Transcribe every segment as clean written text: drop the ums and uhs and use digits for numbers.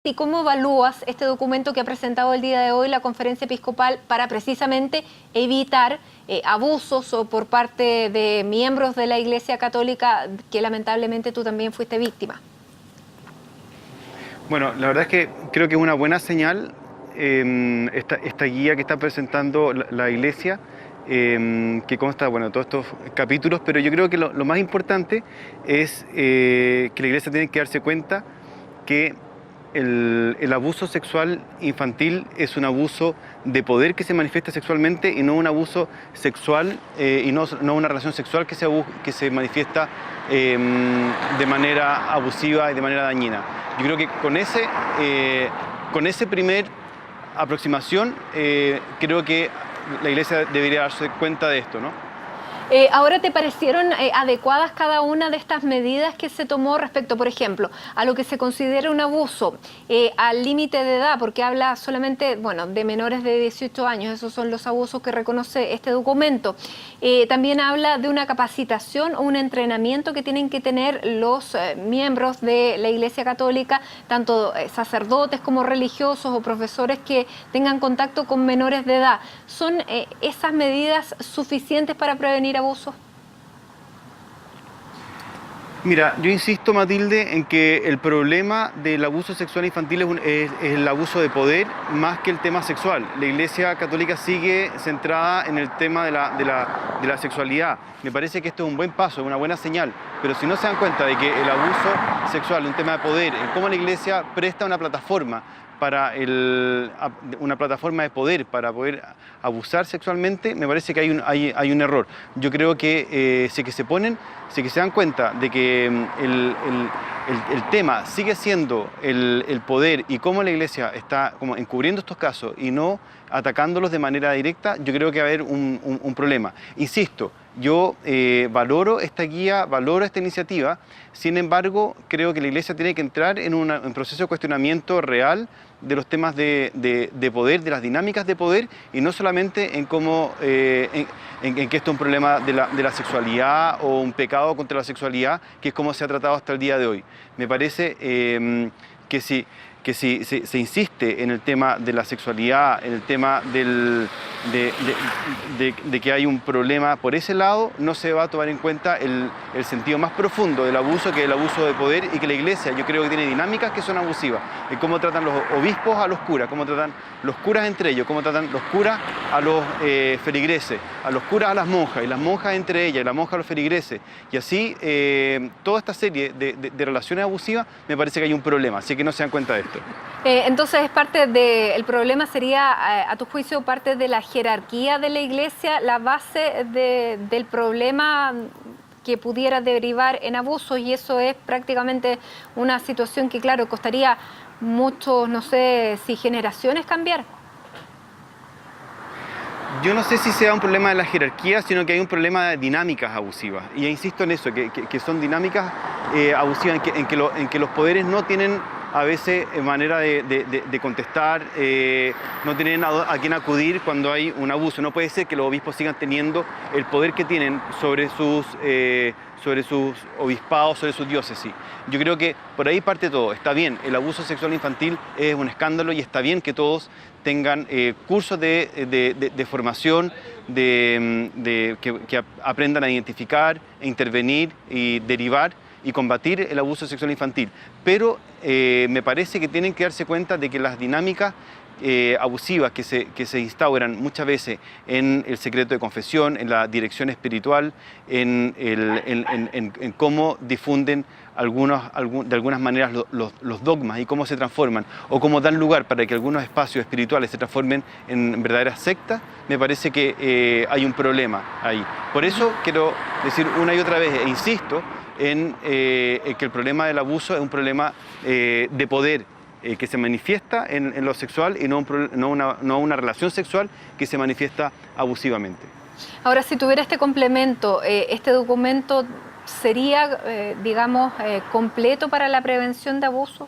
¿Y cómo evalúas este documento que ha presentado el día de hoy la Conferencia Episcopal para precisamente evitar abusos o por parte de miembros de la Iglesia Católica que lamentablemente tú también fuiste víctima? Bueno, la verdad es que creo que es una buena señal esta guía que está presentando la Iglesia, que consta, bueno, de todos estos capítulos, pero yo creo que lo más importante es que la Iglesia tiene que darse cuenta que el abuso sexual infantil es un abuso de poder que se manifiesta sexualmente y no un abuso sexual y no una relación sexual que se manifiesta de manera abusiva y de manera dañina. Yo creo que con ese primer aproximación creo que la Iglesia debería darse cuenta de esto, ¿no? ¿Ahora te parecieron adecuadas cada una de estas medidas que se tomó respecto, por ejemplo, a lo que se considera un abuso, al límite de edad, porque habla solamente, bueno, de menores de 18 años, esos son los abusos que reconoce este documento? También habla de una capacitación o un entrenamiento que tienen que tener los miembros de la Iglesia Católica, tanto sacerdotes como religiosos o profesores que tengan contacto con menores de edad. ¿Son esas medidas suficientes para prevenir abusos? Mira, yo insisto, Matilde, en que el problema del abuso sexual infantil es el abuso de poder más que el tema sexual. La Iglesia Católica sigue centrada en el tema de la sexualidad. Me parece que esto es un buen paso, una buena señal, pero si no se dan cuenta de que el abuso sexual es un tema de poder, en cómo la Iglesia presta una plataforma una plataforma de poder para poder abusar sexualmente, me parece que hay un error. Yo creo que si se dan cuenta de que el tema sigue siendo el poder y cómo la Iglesia está como encubriendo estos casos y no atacándolos de manera directa, yo creo que va a haber un problema. Insisto, yo valoro esta guía, valoro esta iniciativa, sin embargo, creo que la Iglesia tiene que entrar en un proceso de cuestionamiento real de los temas de poder, de las dinámicas de poder, y no solamente en cómo, en que esto es un problema de la sexualidad o un pecado contra la sexualidad, que es como se ha tratado hasta el día de hoy. Me parece que si se insiste en el tema de la sexualidad, en el tema de que hay un problema por ese lado, no se va a tomar en cuenta el sentido más profundo del abuso, que es el abuso de poder, y que la Iglesia, yo creo que tiene dinámicas que son abusivas, en cómo tratan los obispos a los curas, cómo tratan los curas entre ellos, cómo tratan los curas a los feligreses, a los curas a las monjas, y las monjas entre ellas, y la monja a los feligreses, y así toda esta serie de relaciones abusivas, me parece que hay un problema, así que no se dan cuenta de esto. Entonces, el problema sería, a tu juicio, parte de la jerarquía de la Iglesia, la base del problema que pudiera derivar en abusos, y eso es prácticamente una situación que, claro, costaría muchos, no sé si generaciones cambiar. Yo no sé si sea un problema de la jerarquía, sino que hay un problema de dinámicas abusivas. Y insisto en eso, que son dinámicas abusivas en que los poderes no tienen a veces manera de contestar, no tienen a quién acudir cuando hay un abuso. No puede ser que los obispos sigan teniendo el poder que tienen sobre sus obispados, sobre sus diócesis. Yo creo que por ahí parte todo. Está bien, el abuso sexual infantil es un escándalo y está bien que todos tengan cursos de formación, que aprendan a identificar, a intervenir y derivar y combatir el abuso sexual infantil. Pero me parece que tienen que darse cuenta de que las dinámicas abusivas que se instauran muchas veces en el secreto de confesión, en la dirección espiritual, en cómo difunden de algunas maneras los dogmas y cómo se transforman, o cómo dan lugar para que algunos espacios espirituales se transformen en verdaderas sectas, me parece que hay un problema ahí. Por eso quiero decir una y otra vez, e insisto, en que el problema del abuso es un problema de poder, que se manifiesta en lo sexual y no una relación sexual que se manifiesta abusivamente. Ahora, si tuviera este complemento, ¿este documento sería, digamos, completo para la prevención de abuso?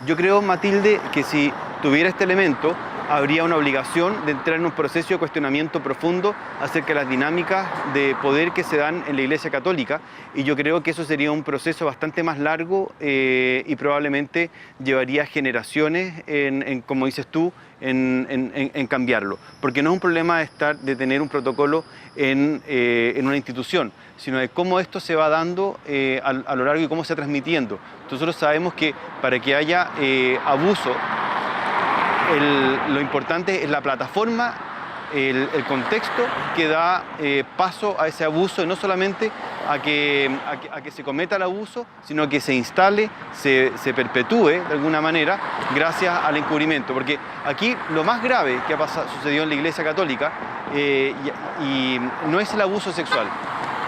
Yo creo, Matilde, que si tuviera este elemento, habría una obligación de entrar en un proceso de cuestionamiento profundo acerca de las dinámicas de poder que se dan en la Iglesia Católica, y yo creo que eso sería un proceso bastante más largo y probablemente llevaría generaciones como dices tú, en cambiarlo, porque no es un problema de tener un protocolo en una institución, sino de cómo esto se va dando a lo largo y cómo se va transmitiendo. Nosotros sabemos que para que haya abuso, lo importante es la plataforma, el contexto que da paso a ese abuso, y no solamente a que se cometa el abuso, sino que se instale, se perpetúe de alguna manera gracias al encubrimiento. Porque aquí lo más grave que sucedió en la Iglesia Católica y no es el abuso sexual,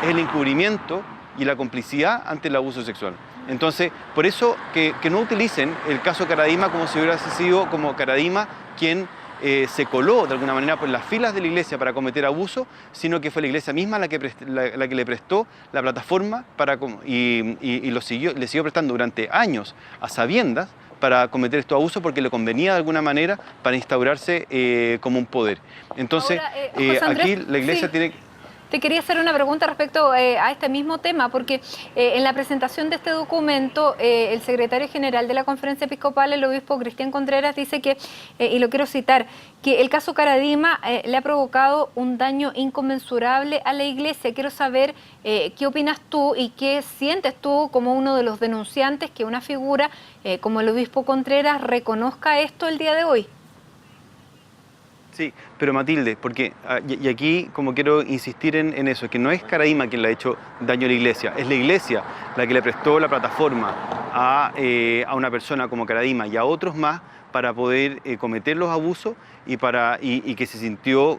es el encubrimiento y la complicidad ante el abuso sexual. Entonces, por eso que no utilicen el caso Karadima como si hubiera sido como Karadima quien se coló de alguna manera por las filas de la Iglesia para cometer abuso, sino que fue la Iglesia misma la que le prestó la plataforma y le siguió prestando durante años a sabiendas para cometer estos abusos porque le convenía de alguna manera para instaurarse como un poder. Entonces, ahora, aquí la Iglesia tiene... Te quería hacer una pregunta respecto a este mismo tema, porque en la presentación de este documento, el secretario general de la Conferencia Episcopal, el obispo Cristian Contreras, dice que, y lo quiero citar, que el caso Karadima le ha provocado un daño inconmensurable a la Iglesia. Quiero saber qué opinas tú y qué sientes tú como uno de los denunciantes, que una figura como el obispo Contreras reconozca esto el día de hoy. Sí, pero Matilde, porque, y aquí como quiero insistir en eso, que no es Karadima quien le ha hecho daño a la Iglesia, es la Iglesia la que le prestó la plataforma a una persona como Karadima y a otros más para poder cometer los abusos y que se sintió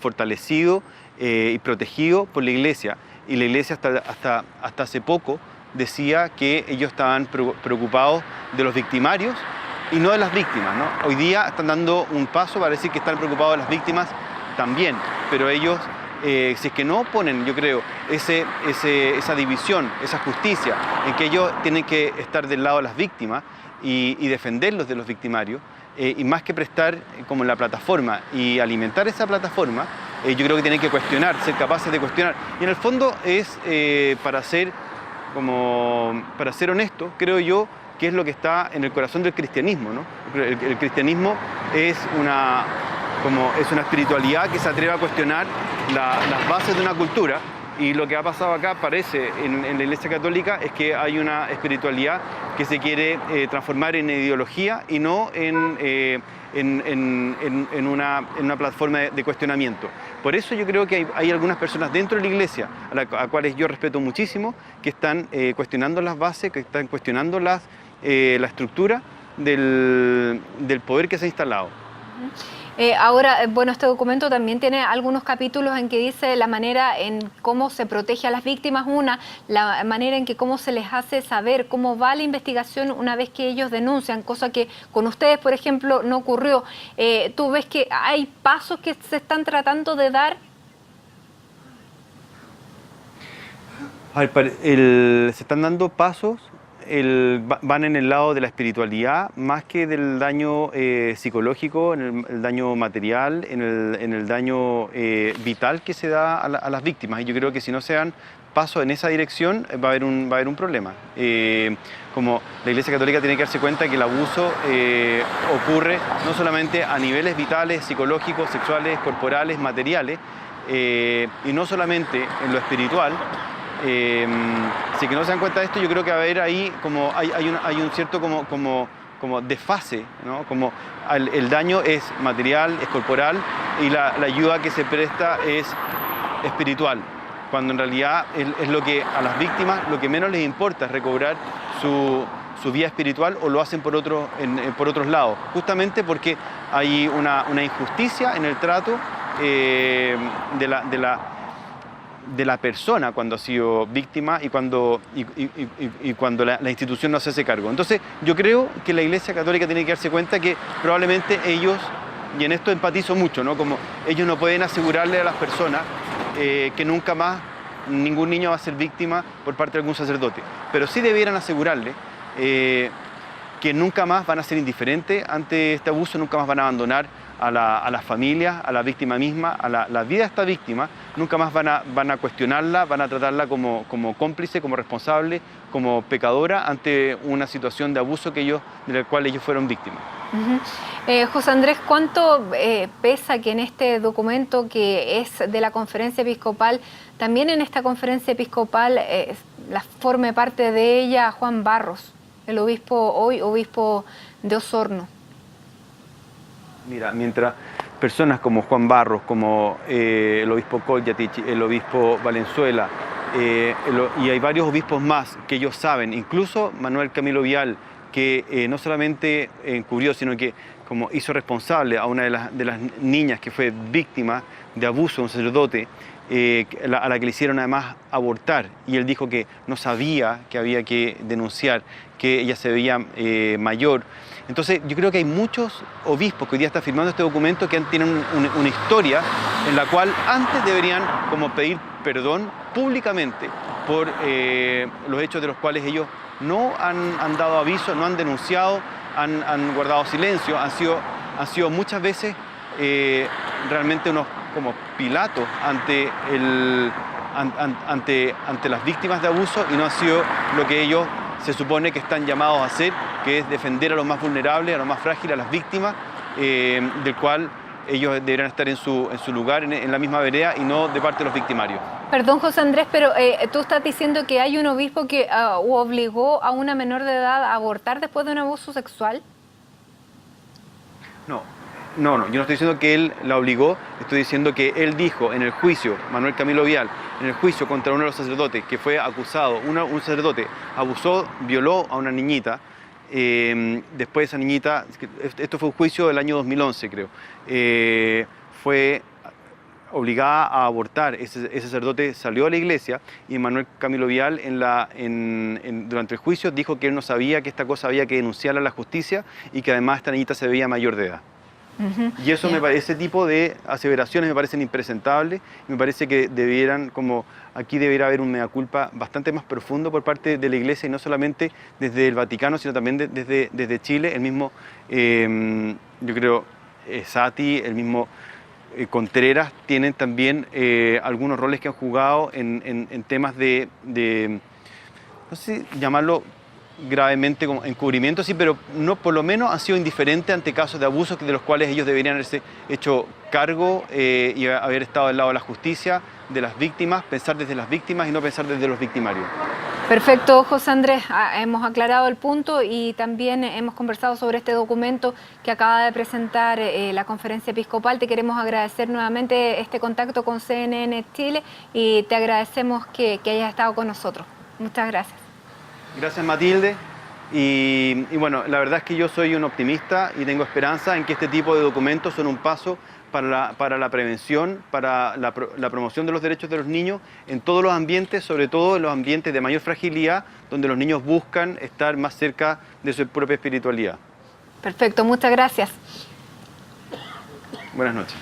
fortalecido y protegido por la Iglesia. Y la Iglesia hasta hace poco decía que ellos estaban preocupados de los victimarios y no de las víctimas, ¿no? Hoy día están dando un paso para decir que están preocupados de las víctimas también, pero ellos, si es que no ponen, yo creo, esa división, esa justicia, en que ellos tienen que estar del lado de las víctimas y defenderlos de los victimarios, y más que prestar como la plataforma y alimentar esa plataforma, yo creo que tienen que cuestionar, ser capaces de cuestionar. Y en el fondo es para ser honesto, creo yo, que es lo que está en el corazón del cristianismo, ¿no? El cristianismo es una espiritualidad que se atreve a cuestionar las bases de una cultura, y lo que ha pasado acá, parece, en la Iglesia Católica, es que hay una espiritualidad que se quiere transformar en ideología y no en una plataforma de cuestionamiento. Por eso yo creo que hay algunas personas dentro de la Iglesia, a cuales yo respeto muchísimo, que están cuestionando las bases, que están cuestionando la estructura del poder que se ha instalado. Ahora, bueno, este documento también tiene algunos capítulos en que dice la manera en cómo se protege a las víctimas, la manera en que cómo se les hace saber cómo va la investigación una vez que ellos denuncian, cosa que con ustedes, por ejemplo, no ocurrió. ¿Tú ves que hay pasos que se están tratando de dar? Se están dando pasos. Van en el lado de la espiritualidad más que del daño psicológico, en el daño material, en el daño vital que se da a las víctimas. Y yo creo que si no se dan pasos en esa dirección va a haber un problema. Como la Iglesia Católica tiene que darse cuenta que el abuso ocurre no solamente a niveles vitales, psicológicos, sexuales, corporales, materiales, y no solamente en lo espiritual. Si que no se dan cuenta de esto, yo creo que va a haber ahí como hay un cierto como desfase, ¿no? Como el daño es material, es corporal, y la ayuda que se presta es espiritual, cuando en realidad es lo que a las víctimas lo que menos les importa es recobrar su vida espiritual, o lo hacen por otros lados, justamente porque hay una injusticia en el trato de la persona cuando ha sido víctima y cuando la institución no se hace cargo. Entonces, yo creo que la Iglesia Católica tiene que darse cuenta que probablemente ellos, y en esto empatizo mucho, ¿no? Como ellos no pueden asegurarle a las personas que nunca más ningún niño va a ser víctima por parte de algún sacerdote, pero sí debieran asegurarle que nunca más van a ser indiferentes ante este abuso, nunca más van a abandonar a las familias, a la víctima misma, a la vida de esta víctima. Nunca más van a cuestionarla, van a tratarla como cómplice, como responsable, como pecadora ante una situación de abuso de la cual ellos fueron víctimas. José Andrés, ¿cuánto pesa que en este documento que es de la Conferencia Episcopal, también en esta Conferencia Episcopal forme parte de ella Juan Barros, el obispo, hoy obispo de Osorno? Mira, mientras personas como Juan Barros, como el obispo Kolyatich, el obispo Valenzuela, y hay varios obispos más que ellos saben, incluso Manuel Camilo Vial, que no solamente encubrió, sino que como hizo responsable a una de las niñas que fue víctima de abuso de un sacerdote, a la que le hicieron además abortar, y él dijo que no sabía que había que denunciar, que ella se veía mayor. Entonces yo creo que hay muchos obispos que hoy día están firmando este documento que tienen una historia en la cual antes deberían como pedir perdón públicamente por los hechos de los cuales ellos no han dado aviso, no han denunciado, han guardado silencio, han sido muchas veces realmente unos como Pilatos ante las víctimas de abuso, y no ha sido lo que ellos se supone que están llamados a hacer, que es defender a los más vulnerables, a los más frágiles, a las víctimas, del cual ellos deberían estar en su lugar, en la misma vereda, y no de parte de los victimarios. Perdón, José Andrés, pero tú estás diciendo que hay un obispo que obligó a una menor de edad a abortar después de un abuso sexual. No, yo no estoy diciendo que él la obligó, estoy diciendo que él dijo en el juicio, Manuel Camilo Vial, en el juicio contra uno de los sacerdotes que fue acusado, un sacerdote abusó, violó a una niñita. Después esa niñita, esto fue un juicio del año 2011 creo, fue obligada a abortar. Ese sacerdote salió a la iglesia, y Manuel Camilo Vial durante el juicio dijo que él no sabía que esta cosa había que denunciarla a la justicia, y que además esta niñita se veía mayor de edad. Y eso ese tipo de aseveraciones me parecen impresentables, y me parece que aquí debiera haber un mea culpa bastante más profundo por parte de la Iglesia, y no solamente desde el Vaticano, sino también desde Chile. El mismo, yo creo, Sati, el mismo Contreras, tienen también algunos roles que han jugado en temas de, no sé si llamarlo gravemente como encubrimiento, sí, pero no, por lo menos han sido indiferentes ante casos de abusos de los cuales ellos deberían haberse hecho cargo y haber estado del lado de la justicia, de las víctimas, pensar desde las víctimas y no pensar desde los victimarios. Perfecto, José Andrés, hemos aclarado el punto y también hemos conversado sobre este documento que acaba de presentar la Conferencia Episcopal. Te queremos agradecer nuevamente este contacto con CNN Chile, y te agradecemos que hayas estado con nosotros. Muchas gracias. Gracias, Matilde. Y bueno, la verdad es que yo soy un optimista y tengo esperanza en que este tipo de documentos son un paso para la prevención, para la promoción de los derechos de los niños en todos los ambientes, sobre todo en los ambientes de mayor fragilidad, donde los niños buscan estar más cerca de su propia espiritualidad. Perfecto, muchas gracias. Buenas noches.